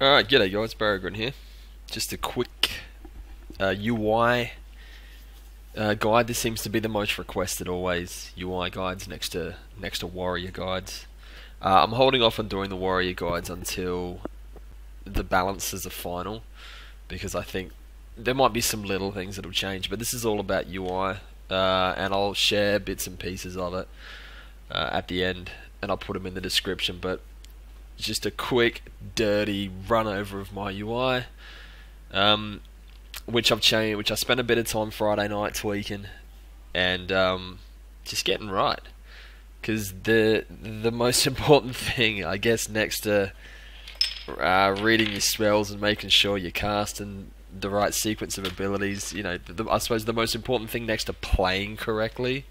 Alright, g'day guys, Barragrin here. Just a quick UI guide. This seems to be the most requested always. UI guides next to warrior guides. I'm holding off on doing the warrior guides until the balances are final, because I think there might be some little things that'll change, but this is all about UI, and I'll share bits and pieces of it at the end, and I'll put them in the description. But just a quick, dirty run over of my UI, which I've changed, which I spent a bit of time Friday night tweaking, and just getting right. Because the most important thing, I guess, next to reading your spells and making sure you're casting the right sequence of abilities, you know, I suppose the most important thing next to playing correctly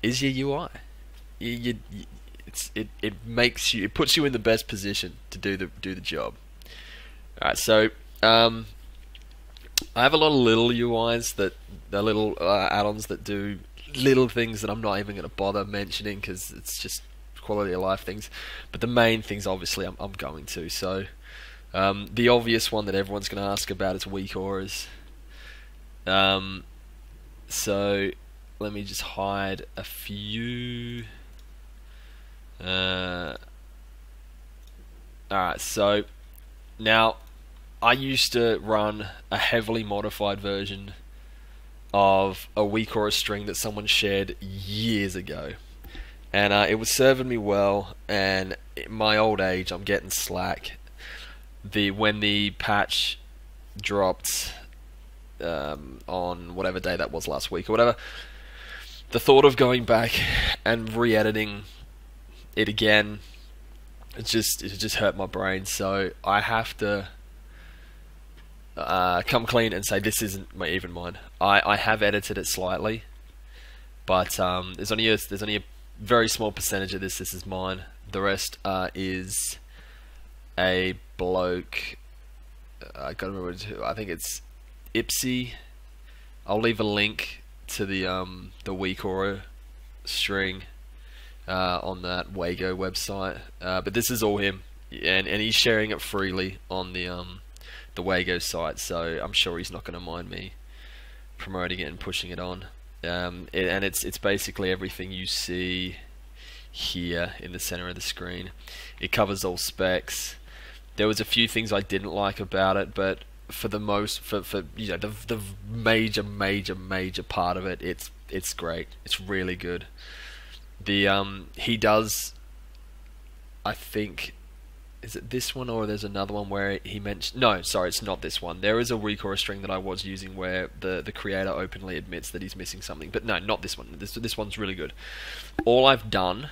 is your UI. It puts you in the best position to do the job. Alright, so I have a lot of little UIs that they're little add-ons that do little things that I'm not even going to bother mentioning because it's just quality of life things. But the main things, obviously, I'm going to. So the obvious one that everyone's going to ask about is weak auras. So let me just hide a few. Alright, so now I used to run a heavily modified version of a weak aura string that someone shared years ago, and it was serving me well. And in my old age, I'm getting slack. When the patch dropped on whatever day that was, last week or whatever, the thought of going back and re-editing it again, it just hurt my brain. So I have to come clean and say this isn't even mine. I have edited it slightly, but there's only a very small percentage of this. This is mine. The rest is a bloke. I can't remember who. I think it's Ipse. I'll leave a link to the weak aura string on that Wago website, but this is all him, and he's sharing it freely on the Wago site, so I'm sure he's not going to mind me promoting it and pushing it on. And it's basically everything you see here in the center of the screen. It covers all specs. There was a few things I didn't like about it, but for the most, for you know, the major part of it, it's great. It's really good. He does, I think, is it this one or there's another one where he mentioned, no, sorry, it's not this one. There is a weak aura string that I was using where the creator openly admits that he's missing something, but no, not this one. This one's really good. All I've done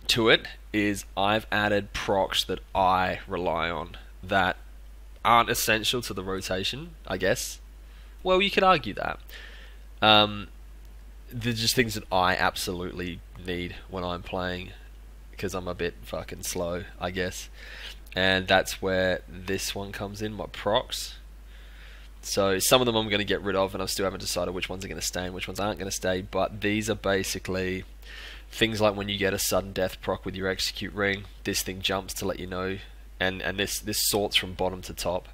to it is I've added procs that I rely on that aren't essential to the rotation, I guess. Well, you could argue that. They're just things that I absolutely need when I'm playing, because I'm a bit fucking slow, I guess. And that's where this one comes in, my procs. So some of them I'm going to get rid of, and I still haven't decided which ones are going to stay and which ones aren't going to stay. But these are basically things like when you get a sudden death proc with your execute ring, this thing jumps to let you know, and this sorts from bottom to top.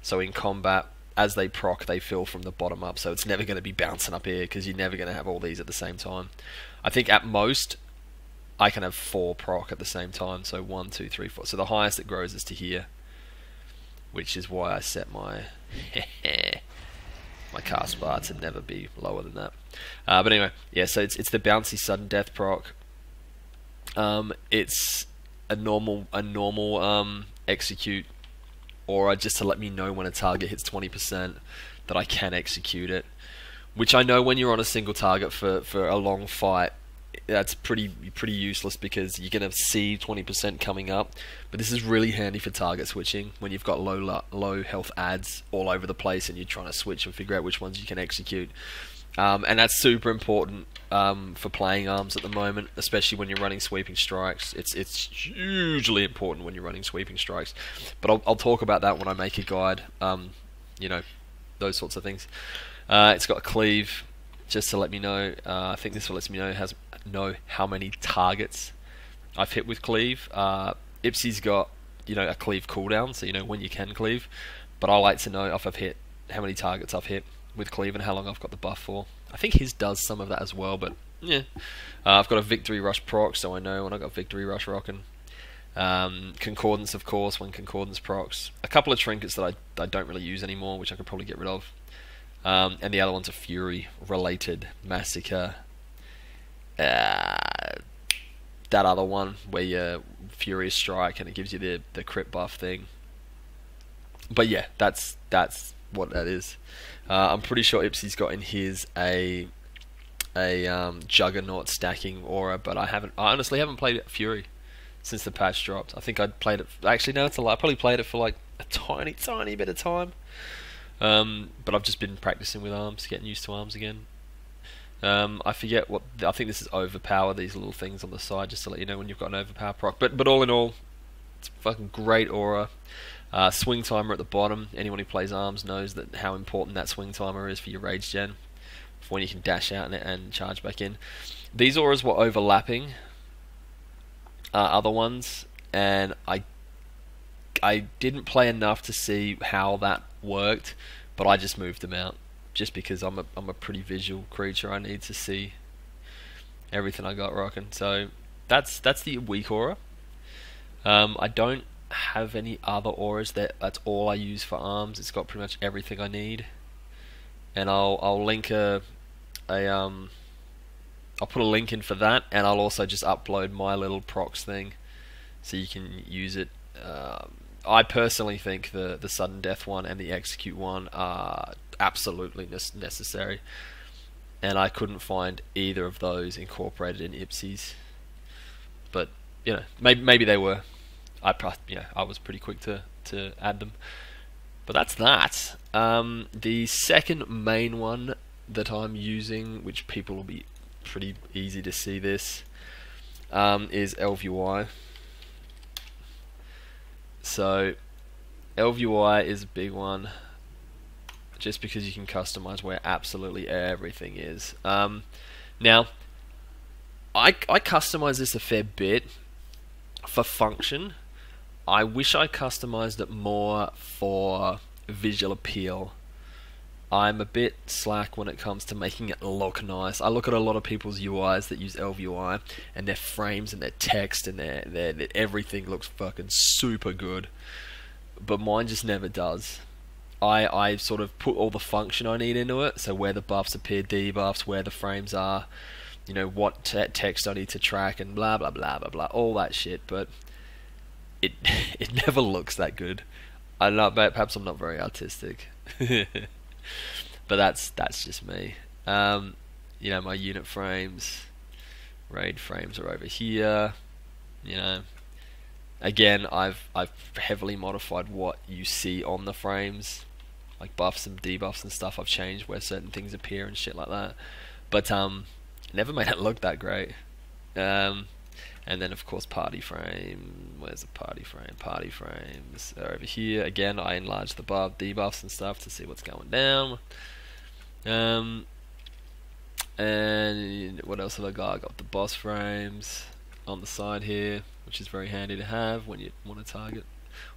So in combat, as they proc, they fill from the bottom up, so it's never going to be bouncing up here, because you're never going to have all these at the same time. I think at most I can have 4 proc at the same time, so 1, 2, 3, 4. So the highest it grows is to here, which is why I set my my cast bar to never be lower than that. But anyway, yeah. So it's the bouncy sudden death proc. It's a normal execute aura, just to let me know when a target hits 20% that I can execute it. Which I know when you're on a single target for a long fight, that's pretty useless, because you're going to see 20% coming up. But this is really handy for target switching when you've got low health adds all over the place and you're trying to switch and figure out which ones you can execute. And that's super important for playing arms at the moment, especially when you're running sweeping strikes. It's hugely important when you're running sweeping strikes. But I'll talk about that when I make a guide. You know, those sorts of things. It's got a cleave, just to let me know. I think this one lets me know how many targets I've hit with cleave. Ipse's got a cleave cooldown, so you know when you can cleave. But I like to know if I've hit how many targets I've hit with cleave and how long I've got the buff for. I think his does some of that as well, but yeah. I've got a Victory Rush proc, so I know when I got Victory Rush rocking. Concordance, of course, when Concordance procs. A couple of trinkets that I don't really use anymore, which I could probably get rid of. And the other one's a Fury related Massacre. That other one where you Furious Strike and it gives you the crit buff thing. But yeah, that's what that is. I'm pretty sure Ipse's got in his a Juggernaut stacking aura, but I honestly haven't played Fury since the patch dropped. I think I'd played it. Actually, no, it's a lie. I probably played it for like a tiny bit of time. But I've just been practicing with arms, getting used to arms again. I forget what I think this is overpower. These little things on the side, just to let you know when you've got an overpower proc. But all in all, it's a fucking great aura. Swing timer at the bottom. Anyone who plays arms knows that how important that swing timer is for your rage gen, for when you can dash out and charge back in. These auras were overlapping other ones, and I didn't play enough to see how that worked, but I just moved them out just because I'm a pretty visual creature. I need to see everything I got rocking. So that's the weak aura. I don't have any other auras. That's all I use for arms. It's got pretty much everything I need, and I'll link I'll put a link in for that, and I'll also just upload my little procs thing so you can use it. I personally think the sudden death one and the execute one are absolutely necessary, and I couldn't find either of those incorporated in Ipses. But maybe they were. I was pretty quick to add them. But that's that. The second main one that I'm using, which people will be pretty easy to see this, is LVY. So LVY is a big one, just because you can customize where absolutely everything is. Now, I customize this a fair bit for function. I wish I customized it more for visual appeal. I'm a bit slack when it comes to making it look nice. I look at a lot of people's UIs that use LVI, and their frames and their text and their everything looks fucking super good, but mine just never does. I sort of put all the function I need into it, so where the buffs appear, debuffs, where the frames are, what text I need to track, and blah blah blah blah blah, all that shit. But it never looks that good. I don't know, perhaps I'm not very artistic. But that's just me. My unit frames, raid frames are over here. Again, I've heavily modified what you see on the frames, like buffs and debuffs and stuff. I've changed where certain things appear and shit like that. But never made it look that great. And then of course party frame. Where's the party frame? Party frames are over here. Again, I enlarged the debuffs and stuff to see what's going down. And what else have I got? I got the boss frames on the side here, which is very handy to have when you want to target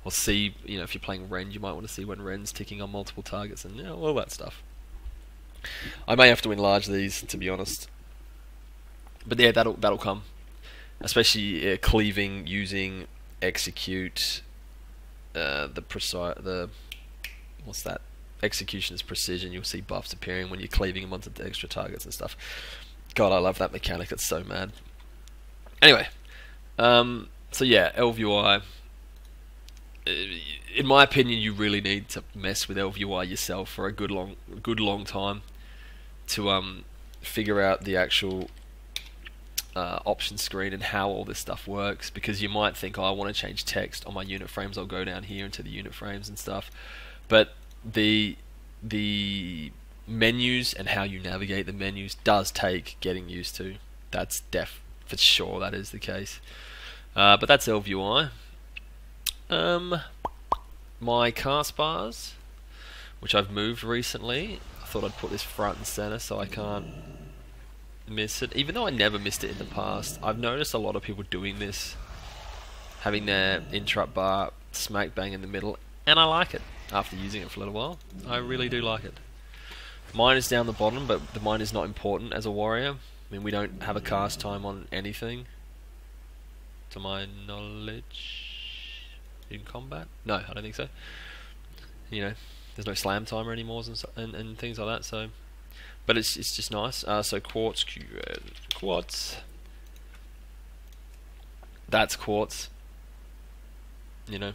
or see. If you're playing Ren, you might want to see when Ren's ticking on multiple targets and all that stuff. I may have to enlarge these, to be honest. But yeah, that'll come. Especially cleaving using execute, what's that? Execution is precision. You'll see buffs appearing when you're cleaving them onto the extra targets and stuff. God, I love that mechanic. It's so mad. Anyway, so yeah, LVI. In my opinion, you really need to mess with LVI yourself for a good long time to figure out the actual option screen and how all this stuff works, because you might think, I want to change text on my unit frames, I'll go down here into the unit frames and stuff, but the menus and how you navigate the menus does take getting used to. That's for sure, that is the case. But that's LVI. My cast bars, which I've moved recently, I thought I'd put this front and center so I can't miss it, even though I never missed it in the past. I've noticed a lot of people doing this, having their interrupt bar smack bang in the middle, and I like it after using it for a little while. I really do like it. Mine is down the bottom, but the mine is not important as a warrior. I mean, we don't have a cast time on anything, to my knowledge, in combat. No, I don't think so. You know, there's no slam timer anymore and things like that. So, but it's just nice. So quartz, quartz. That's quartz. You know,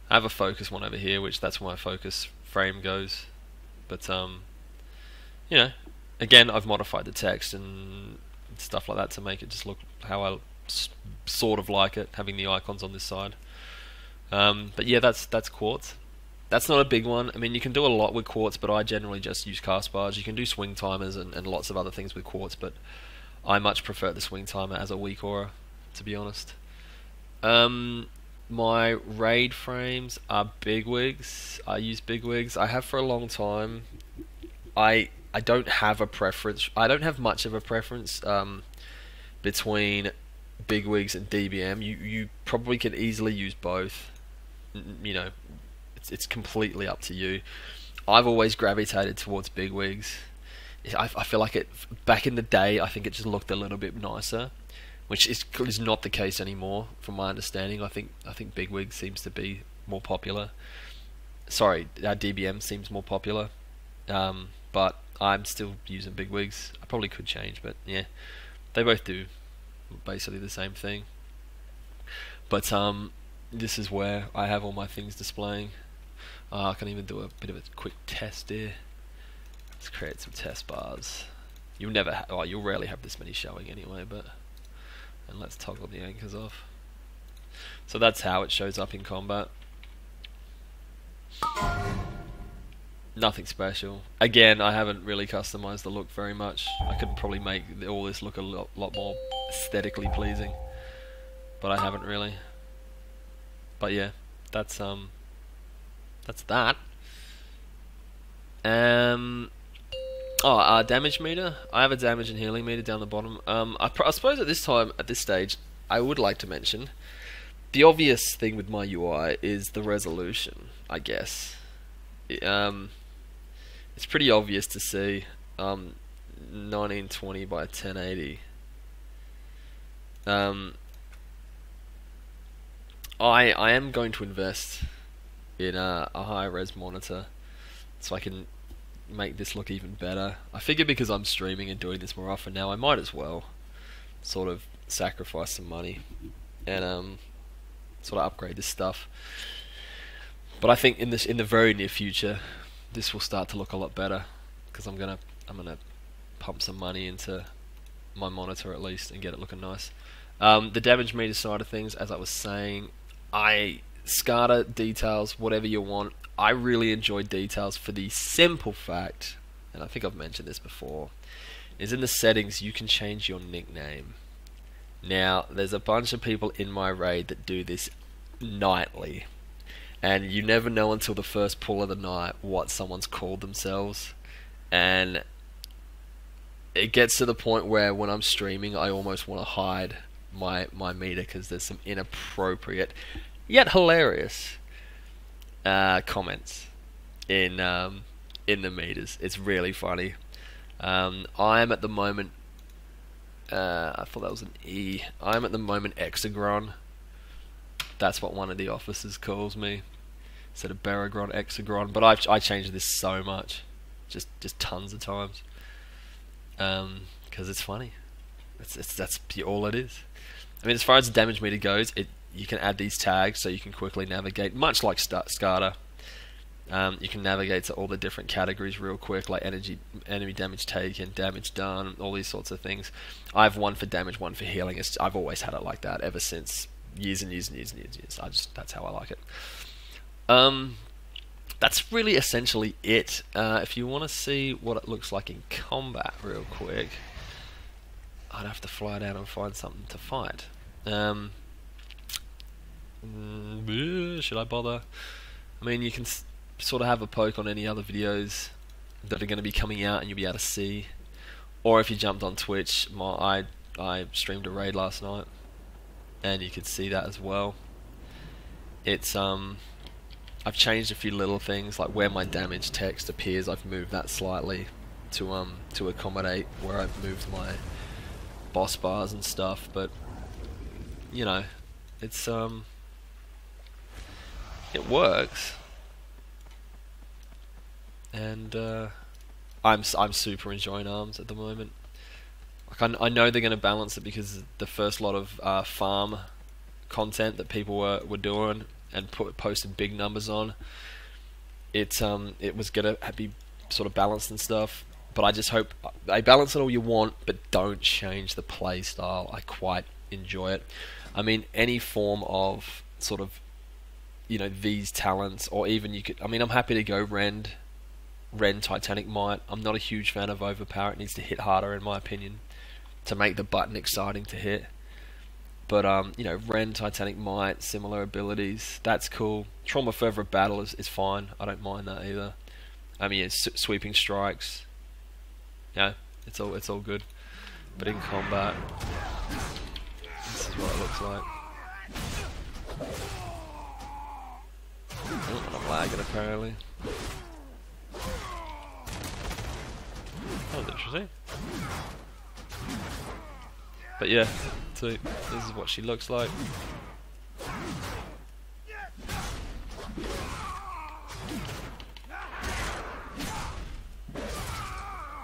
I have a focus one over here, which that's where my focus frame goes. But you know, again, I've modified the text and stuff like that to make it just look how I sort of like it, having the icons on this side. But yeah, that's quartz. That's not a big one. I mean, you can do a lot with quartz, but I generally just use cast bars. You can do swing timers and lots of other things with quartz, but I much prefer the swing timer as a weak aura, to be honest. My raid frames are bigwigs. I use bigwigs. I have for a long time. I don't have a preference. I don't have much of a preference between bigwigs and DBM. You probably can easily use both. You know, it's completely up to you. I've always gravitated towards bigwigs. I feel like it back in the day. I think it just looked a little bit nicer, which is not the case anymore, from my understanding. I think bigwig seems to be more popular. Sorry, DBM seems more popular, but I'm still using bigwigs. I probably could change, but yeah, they both do basically the same thing. But this is where I have all my things displaying. I can even do a bit of a quick test here. Let's create some test bars. You'll never, you'll rarely have this many showing anyway, but. And let's toggle the anchors off. So that's how it shows up in combat. Nothing special. Again, I haven't really customized the look very much. I could probably make all this look a lot more aesthetically pleasing, but I haven't really. But yeah, that's that. Damage meter. I have a damage and healing meter down the bottom. I suppose at this stage, I would like to mention the obvious thing with my UI is the resolution. I guess it's pretty obvious to see 1920 by 1080. I am going to invest in a high res monitor so I can make this look even better. I figure because I'm streaming and doing this more often now, I might as well sort of sacrifice some money and sort of upgrade this stuff. But I think in the very near future, this will start to look a lot better because I'm gonna pump some money into my monitor at least and get it looking nice. The damage meter side of things, as I was saying, SCADA details, whatever you want. I really enjoy details for the simple fact, and I think I've mentioned this before, is in the settings you can change your nickname. Now, there's a bunch of people in my raid that do this nightly, and you never know until the first pull of the night what someone's called themselves, and it gets to the point where when I'm streaming I almost want to hide my meter because there's some inappropriate yet hilarious comments in the meters. It's really funny. I'm at the moment I thought that was an E. I'm at the moment Hexagron. That's what one of the officers calls me instead of Baragron, Hexagron. But I changed this so much, just tons of times, because it's funny. That's all it is. I mean, as far as the damage meter goes, you can add these tags so you can quickly navigate, much like SCADA. You can navigate to all the different categories real quick, like enemy damage taken, damage done, all these sorts of things. I have one for damage, one for healing. I've always had it like that ever since years and years and years and years and years. That's how I like it. That's really essentially it. If you want to see what it looks like in combat real quick, I'd have to fly down and find something to fight. Should I bother? I mean, you can sort of have a poke on any other videos that are going to be coming out and you'll be able to see. Or if you jumped on Twitch, I streamed a raid last night and you could see that as well. It's I've changed a few little things, like where my damage text appears. I've moved that slightly to accommodate where I've moved my boss bars and stuff. But you know, it's it works, and I'm super enjoying ARMS at the moment. Like I know they're going to balance it because the first lot of farm content that people were doing and posted big numbers on, it was going to be sort of balanced and stuff. But I just hope they balance it all you want, but don't change the play style. I quite enjoy it. I mean, any form of sort of, you know, these talents, or even you could. I mean, I'm happy to go Rend Titanic Might. I'm not a huge fan of Overpower. It needs to hit harder, in my opinion, to make the button exciting to hit. But you know, Rend Titanic Might, similar abilities, that's cool. Trauma Fervor Battle is fine. I don't mind that either. I mean, it's sweeping strikes. Yeah, it's all good. But in combat, this is what it looks like. Oh, I'm lagging apparently. That was interesting. But yeah, so this is what she looks like.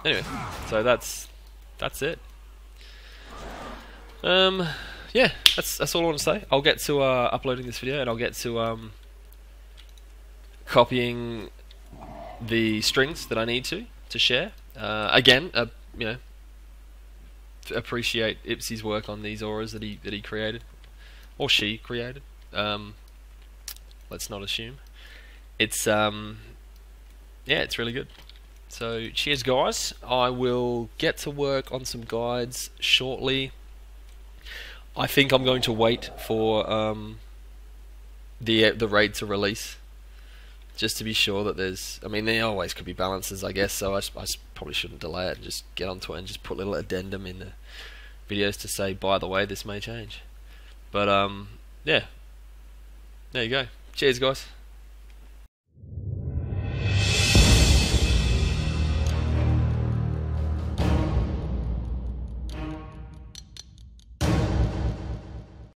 Anyway, so that's it. Yeah, that's all I want to say. I'll get to uploading this video, and I'll get to copying the strings that I need to share. Again, you know, appreciate Ipse's work on these auras that he created, or she created. Let's not assume. It's yeah, it's really good. So cheers, guys. I will get to work on some guides shortly. I think I'm going to wait for the raid to release, just to be sure that there's. I mean, there always could be balances, I guess. So I probably shouldn't delay it and just get onto it and just put a little addendum in the videos to say, by the way, this may change. But yeah, there you go. Cheers, guys.